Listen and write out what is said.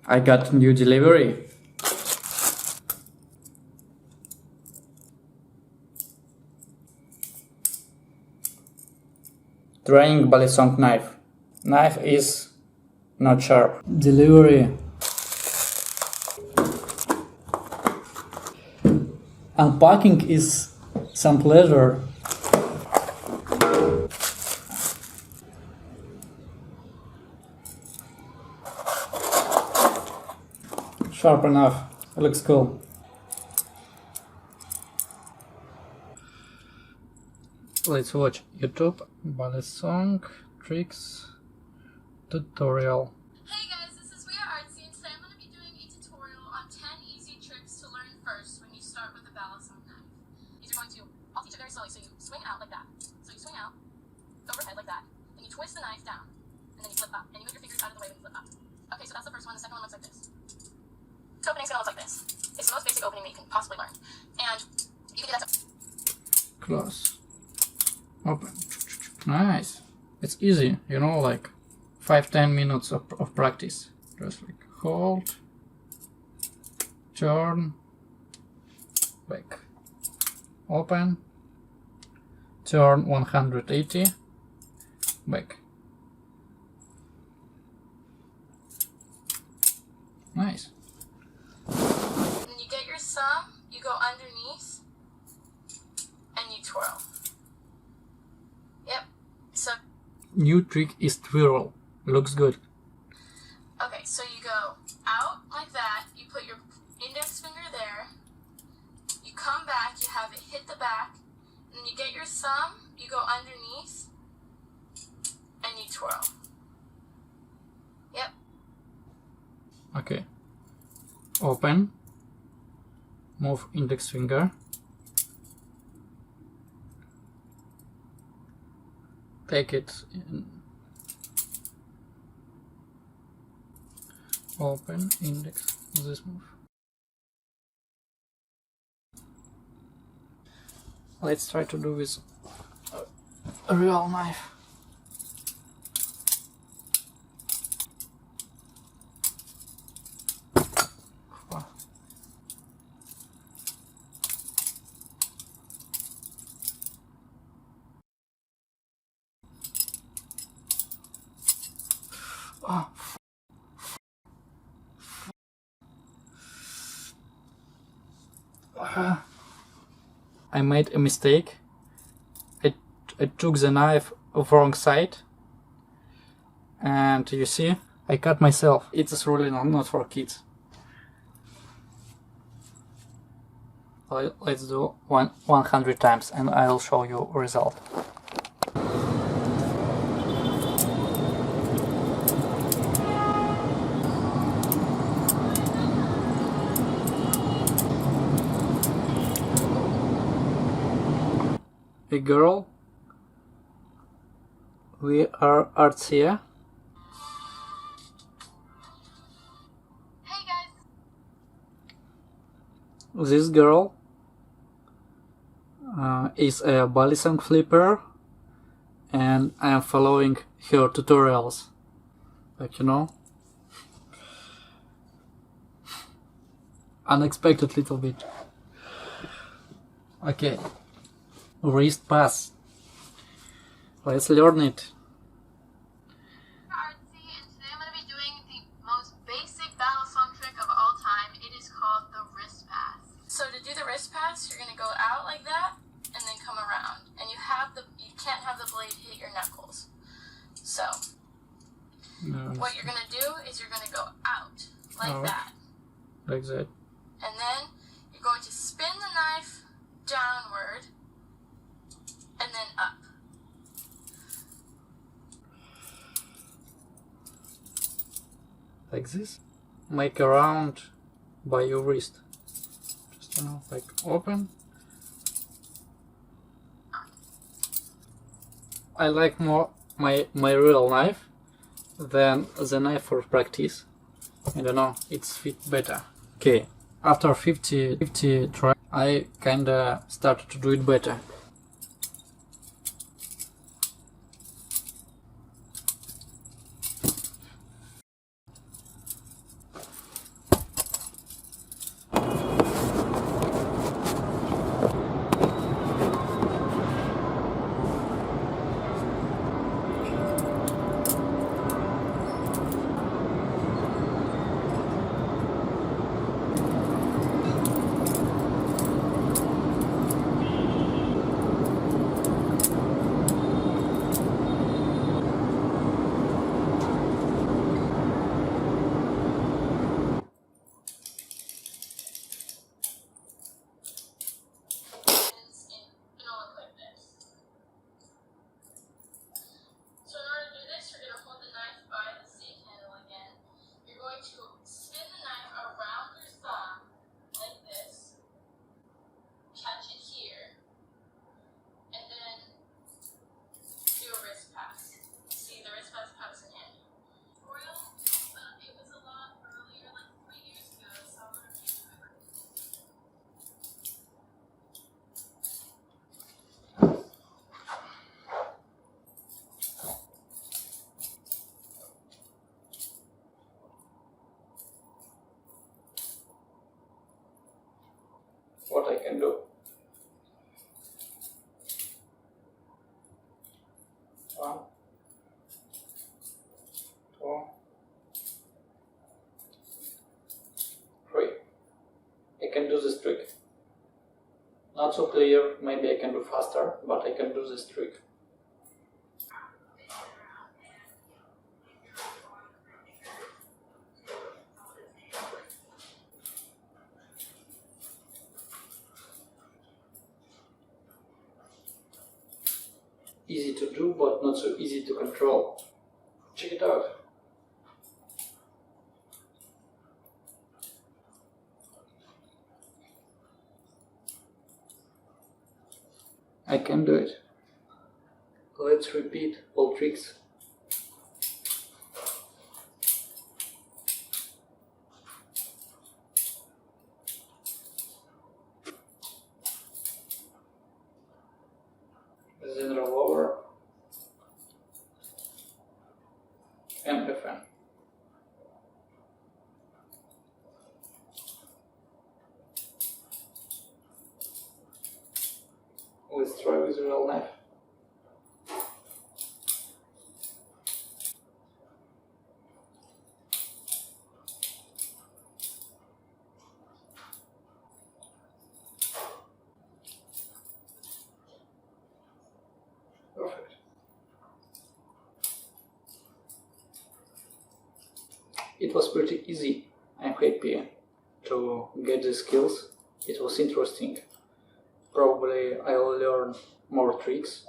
I got new delivery. Beginner Balisong Knife. Knife is not sharp. Delivery. Unpacking is some pleasure. Sharp enough. Looks cool. Let's watch YouTube Balisong tricks tutorial. Hey guys, this is We Are ArtSea, and today I'm going to be doing a tutorial on 10 easy tricks to learn first when you start with a Balisong knife. These are going to, I'll teach it very slowly, so you swing out like that. So you swing out, overhead like that, then you twist the knife down, and then you flip up, and you move your fingers out of the way when you flip up. Okay, so that's the first one. The second one looks like this. The opening's going to look like this. It's the most basic opening that you can possibly learn. And you can do that to Close. Open. Nice. It's easy, you know, like 5-10 minutes of practice. Just like hold, turn, back, open, turn 180, back. Nice. When you get your thumb, you go underneath, and you twirl. Yep. So New trick is twirl. Looks good. okay, so you go out like that, you put your index finger there, you come back, you have it hit the back, and then you get your thumb, you go underneath, and you twirl. Yep. Okay. Open. Move index finger. Take it in. Open index. This move. Let's try to do with a real knife. Oh. I made a mistake. I took the knife of wrong side, and you see, I cut myself. It's really not for kids. Let's do 100 times, and I'll show you result. A girl. We Are ArtSea. Hey guys. This girl is a Balisong flipper, and I am following her tutorials. Like, you know, unexpected little bit. Okay. Wrist pass. Let's learn it. ArtSea, and today I'm going to be doing the most basic Balisong trick of all time. It is called the wrist pass. So to do the wrist pass, you're going to go out like that and then come around. And you can't have the blade hit your knuckles. So what you're going to do is you're going to go out like that. Like that. And then you're going to spin the knife downward and then up. Like this. Make a round by your wrist. Just, you know, like open. I like more my real knife than the knife for practice. I don't know, it's fit better. Okay, after 50 tries, I kinda started to do it better. what I can do. 1, 2, 3. I can do this trick. Not so clear, maybe I can do faster, but I can do this trick. Easy to do, but not so easy to control. Check it out. I can do it. Let's repeat all tricks. Then rollover and FM. Let's try with a real knife. Perfect. It was pretty easy. I'm happy to get the skills. It was interesting. Probably I'll learn more tricks